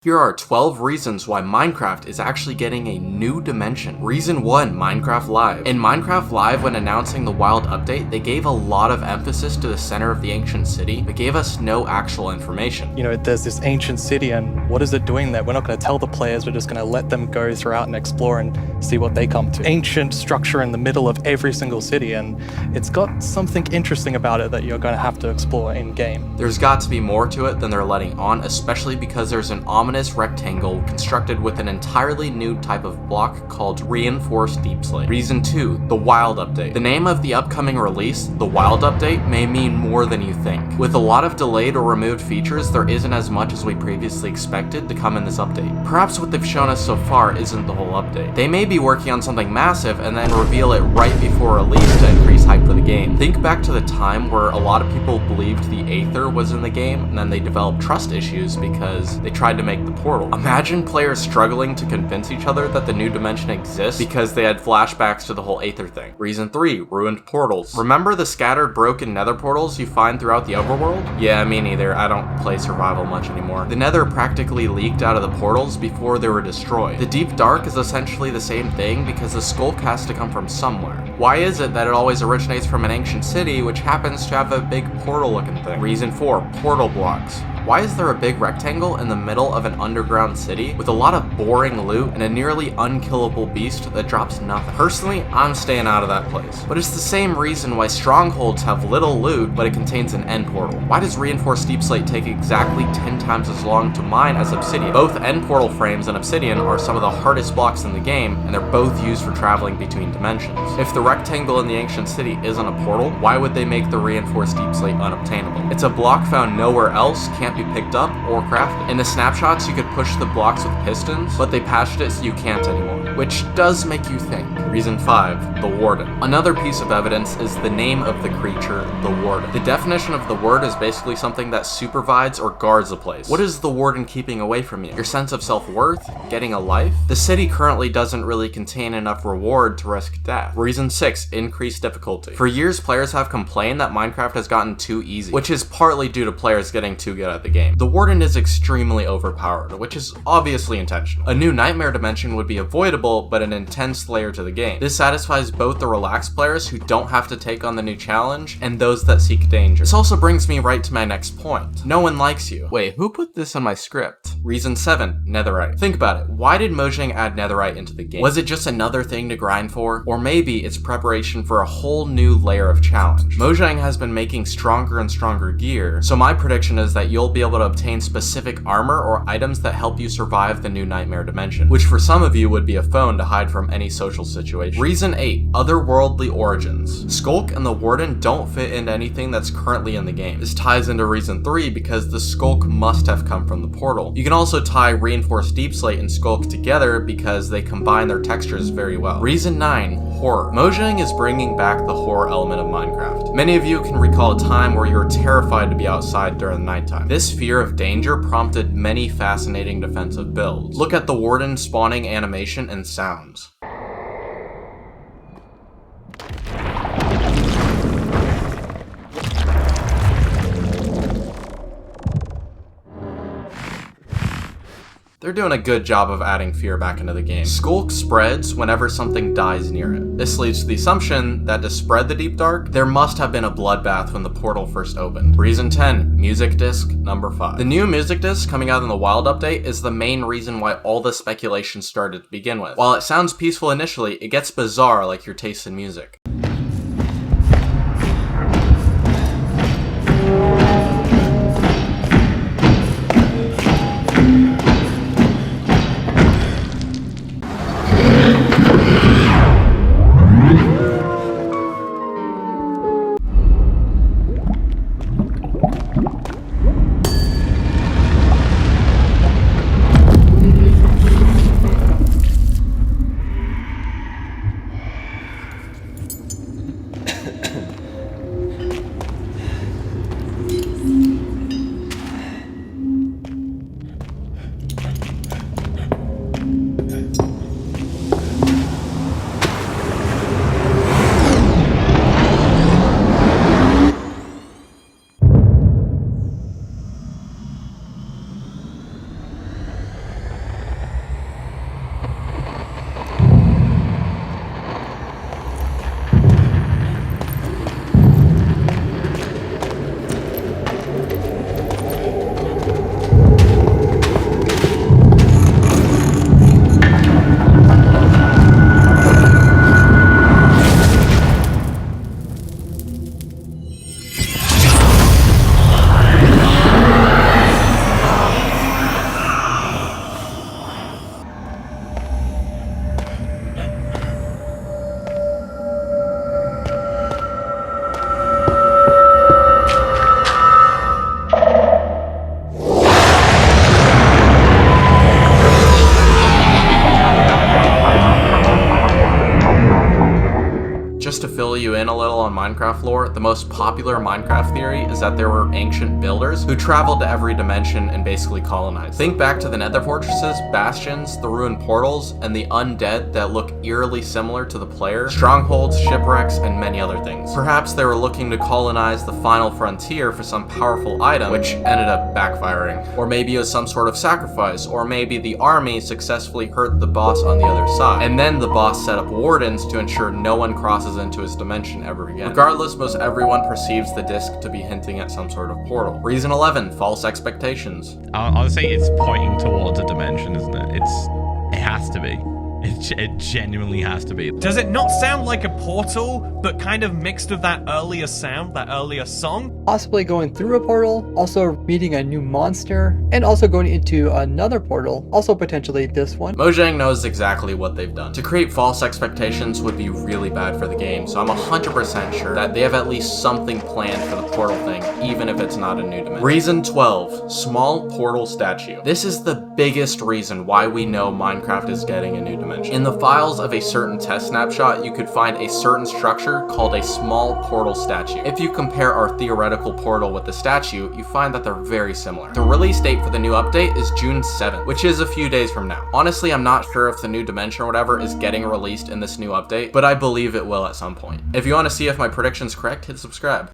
Here are 12 reasons why Minecraft is actually getting a new dimension. Reason 1, Minecraft Live. In Minecraft Live, when announcing the Wild update, they gave a lot of emphasis to the center of the ancient city, but gave us no actual information. You know, there's this ancient city, and what is it doing there? We're not going to tell the players, we're just going to let them go throughout and explore and see what they come to. Ancient structure in the middle of every single city, and it's got something interesting about it that you're going to have to explore in-game. There's got to be more to it than they're letting on, especially because there's an ominous rectangle constructed with an entirely new type of block called reinforced deep slate. Reason 2, the Wild update. The name of the upcoming release, the Wild update, may mean more than you think. With a lot of delayed or removed features, there isn't as much as we previously expected to come in this update. Perhaps what they've shown us so far isn't the whole update. They may be working on something massive and then reveal it right before release to increase hype for the game. Think back to the time where a lot of people believed the Aether was in the game, and then they developed trust issues because they tried to make the portal. Imagine players struggling to convince each other that the new dimension exists because they had flashbacks to the whole Aether thing. Reason 3, ruined portals. Remember the scattered broken nether portals you find throughout the overworld? Yeah, me neither. I don't play survival much anymore. The nether practically leaked out of the portals before they were destroyed. The deep dark is essentially the same thing because the skulk has to come from somewhere. Why is it that it always originates from an ancient city which happens to have a big portal looking thing? Reason 4, portal blocks. Why is there a big rectangle in the middle of an underground city with a lot of boring loot and a nearly unkillable beast that drops nothing? Personally, I'm staying out of that place. But it's the same reason why strongholds have little loot, but it contains an end portal. Why does reinforced deep slate take exactly 10 times as long to mine as obsidian? Both end portal frames and obsidian are some of the hardest blocks in the game, and they're both used for traveling between dimensions. If the rectangle in the ancient city isn't a portal, why would they make the reinforced deep slate unobtainable? It's a block found nowhere else, can't be picked up or crafted. In the snapshots, you could push the blocks with pistons, but they patched it so you can't anymore, which does make you think. Reason 5, the Warden. Another piece of evidence is the name of the creature, the Warden. The definition of the word is basically something that supervises or guards a place. What is the Warden keeping away from you? Your sense of self-worth? Getting a life? The city currently doesn't really contain enough reward to risk death. Reason 6, increased difficulty. For years, players have complained that Minecraft has gotten too easy, which is partly due to players getting too good at the game. The Warden is extremely overpowered, which is obviously intentional. A new nightmare dimension would be avoidable, but an intense layer to the game. This satisfies both the relaxed players who don't have to take on the new challenge and those that seek danger. This also brings me right to my next point. No one likes you. Wait, who put this in my script? Reason 7, Netherite. Think about it. Why did Mojang add Netherite into the game? Was it just another thing to grind for? Or maybe it's preparation for a whole new layer of challenge. Mojang has been making stronger and stronger gear, so my prediction is that you'll be able to obtain specific armor or items that help you survive the new nightmare dimension, which for some of you would be a phone to hide from any social situation. Reason 8, otherworldly origins. Skulk and the Warden don't fit into anything that's currently in the game. This ties into reason 3 because the Skulk must have come from the portal. You can also tie reinforced deep slate and Skulk together because they combine their textures very well. Reason 9, horror. Mojang is bringing back the horror element of Minecraft. Many of you can recall a time where you were terrified to be outside during the nighttime. This fear of danger prompted many fascinating defensive builds. Look at the Warden spawning animation and sounds. They're doing a good job of adding fear back into the game. Skulk spreads whenever something dies near it. This leads to the assumption that to spread the deep dark, there must have been a bloodbath when the portal first opened. Reason 10, music disc number 5. The new music disc coming out in the Wild update is the main reason why all the speculation started to begin with. While it sounds peaceful initially, it gets bizarre like your taste in music. just to fill you in a little on Minecraft lore, the most popular Minecraft theory is that there were ancient builders who traveled to every dimension and basically colonized. Think back to the Nether fortresses, bastions, the ruined portals, and the undead that look eerily similar to the player, strongholds, shipwrecks, and many other things. Perhaps they were looking to colonize the final frontier for some powerful item, which ended up backfiring. Or maybe it was some sort of sacrifice, or maybe the army successfully hurt the boss on the other side, and then the boss set up wardens to ensure no one crosses into his dimension ever again. Regardless, most everyone perceives the disc to be hinting at some sort of portal. Reason 11, false expectations. I'll say it's pointing towards a dimension, isn't it? It has to be. It genuinely has to be. Does it not sound like a portal, but kind of mixed with that earlier sound, that earlier song? Possibly going through a portal, also meeting a new monster, and also going into another portal, also potentially this one. Mojang knows exactly what they've done. To create false expectations would be really bad for the game, so I'm 100% sure that they have at least something planned for the portal thing, even if it's not a new dimension. Reason 12, small portal statue. This is the biggest reason why we know Minecraft is getting a new dimension. In the files of a certain test snapshot, you could find a certain structure called a small portal statue. If you compare our theoretical portal with the statue, you find that they're very similar. The release date for the new update is June 7th, which is a few days from now. Honestly, I'm not sure if the new dimension or whatever is getting released in this new update, but I believe it will at some point. If you want to see if my prediction's correct, hit subscribe.